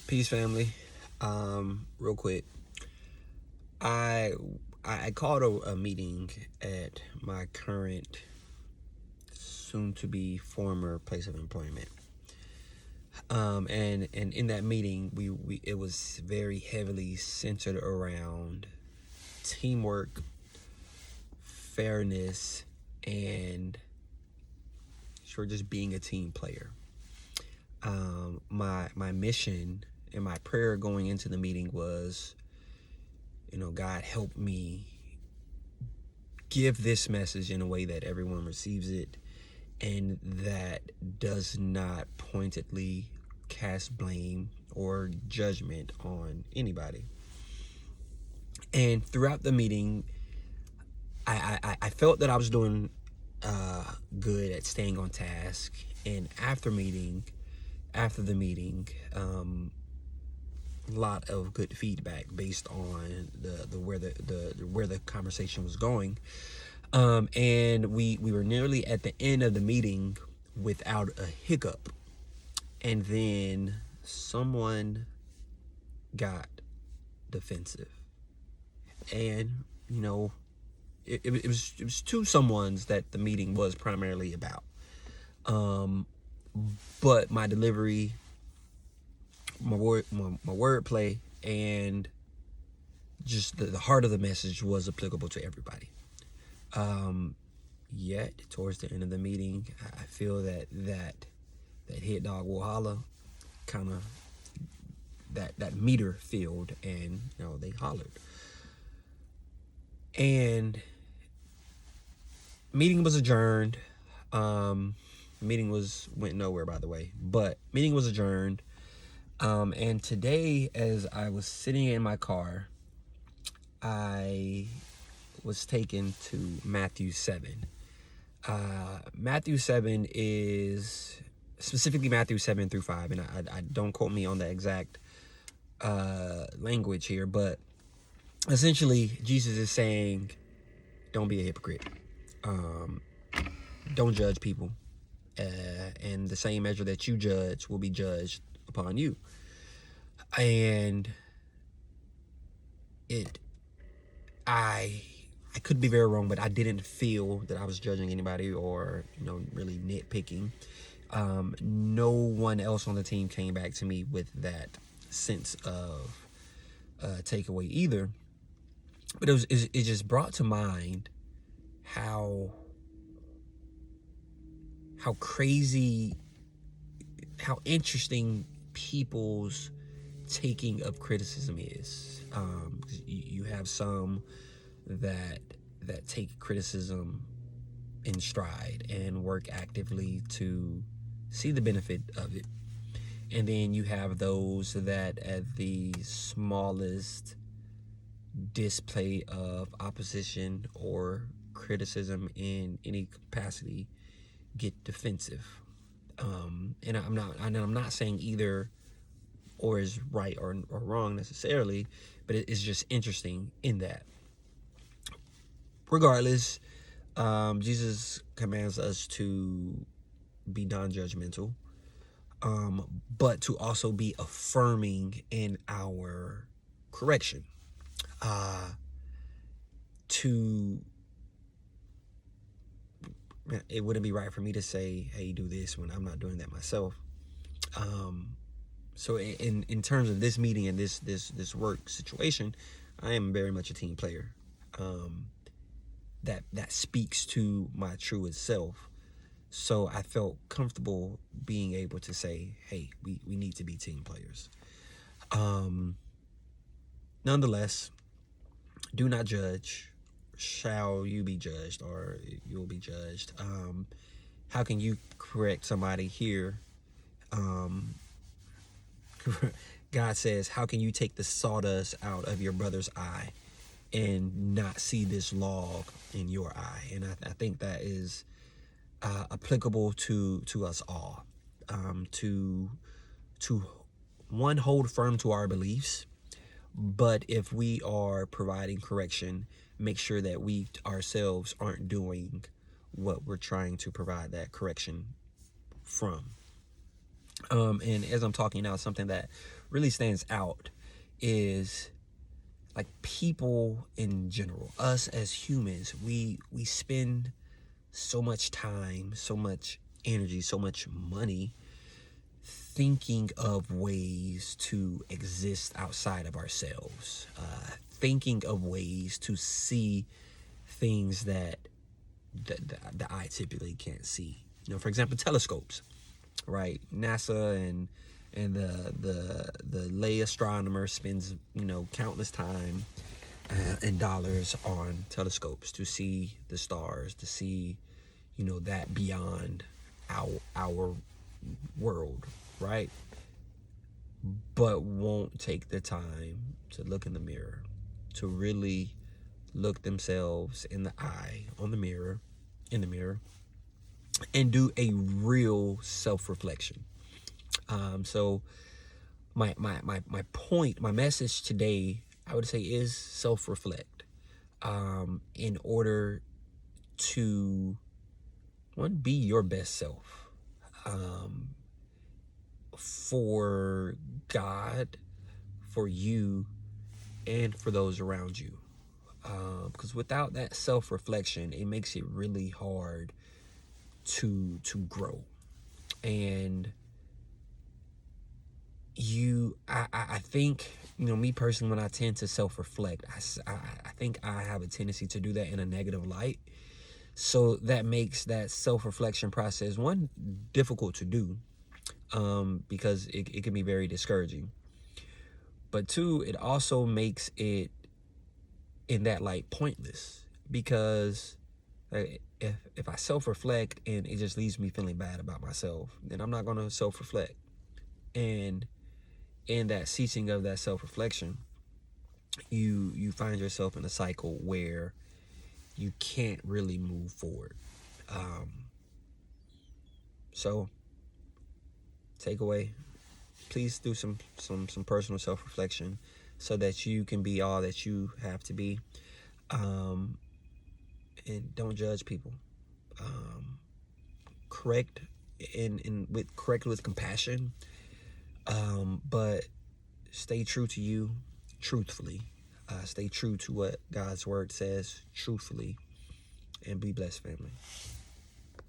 Peace, family. Real quick, I I called a meeting at my current, soon-to-be former place of employment. And in that meeting, we it was very heavily centered around teamwork, fairness, and sure, just being a team player. My mission and my prayer going into the meeting was, God help me give this message in a way that everyone receives it and that does not pointedly cast blame or judgment on anybody. And throughout the meeting, I felt that I was doing good at staying on task. And after the meeting, a lot of good feedback based on the where the conversation was going. And we were nearly at the end of the meeting without a hiccup. And then someone got defensive. And, it was two someones that the meeting was primarily about. But my delivery, my wordplay, and just the heart of the message was applicable to everybody. Yet towards the end of the meeting, I feel that hit dog will holler, kind of that meter filled, and they hollered. And meeting was adjourned. Meeting went nowhere, by the way, but meeting was adjourned. And today, as I was sitting in my car, I was taken to Matthew 7. Matthew 7 is specifically Matthew 7 through 5, and I don't quote me on the exact language here, but essentially Jesus is saying, don't be a hypocrite. Don't judge people, and the same measure that you judge will be judged upon you. And I could be very wrong, but I didn't feel that I was judging anybody or really nitpicking. No one else on the team came back to me with that sense of takeaway either. But it just brought to mind how crazy, how interesting people's taking of criticism is. You have some that take criticism in stride and work actively to see the benefit of it. And then you have those that at the smallest display of opposition or criticism in any capacity get defensive. And I'm not saying either or is right or wrong necessarily, but it's just interesting in that. Regardless, Jesus commands us to be non-judgmental, but to also be affirming in our correction. It wouldn't be right for me to say, hey, do this when I'm not doing that myself. So in terms of this meeting and this work situation, I am very much a team player. That speaks to my truest self. So I felt comfortable being able to say, hey, we need to be team players. Nonetheless, do not judge. Shall you be judged, or you'll be judged. How can you correct somebody here? God says, how can you take the sawdust out of your brother's eye and not see this log in your eye? And I think that is applicable to us all. To one, hold firm to our beliefs, but if we are providing correction, make sure that we ourselves aren't doing what we're trying to provide that correction from. And as I'm talking now, something that really stands out is like people in general, us as humans, we spend so much time, so much energy, so much money thinking of ways to exist outside of ourselves, thinking of ways to see things that the eye typically can't see. For example, telescopes, right? NASA and the lay astronomer spends countless time and dollars on telescopes to see the stars, to see that beyond our world, right? But won't take the time to look in the mirror, to really look themselves in the eye, in the mirror, and do a real self-reflection. So my point, my message today, I would say, is self-reflect, in order to, one, be your best self, for God, for you, and for those around you. Because without that self-reflection, it makes it really hard to grow. And I think, me personally, when I tend to self-reflect, I think I have a tendency to do that in a negative light. So that makes that self-reflection process, one, difficult to do, because it can be very discouraging. But two, it also makes it, in that light, pointless, because if I self-reflect and it just leaves me feeling bad about myself, then I'm not going to self-reflect. And in that ceasing of that self-reflection, you find yourself in a cycle where you can't really move forward. So takeaway, please do some personal self-reflection so that you can be all that you have to be. And don't judge people. Correct with compassion, but stay true to you, truthfully. Stay true to what God's word says, truthfully, and be blessed, family.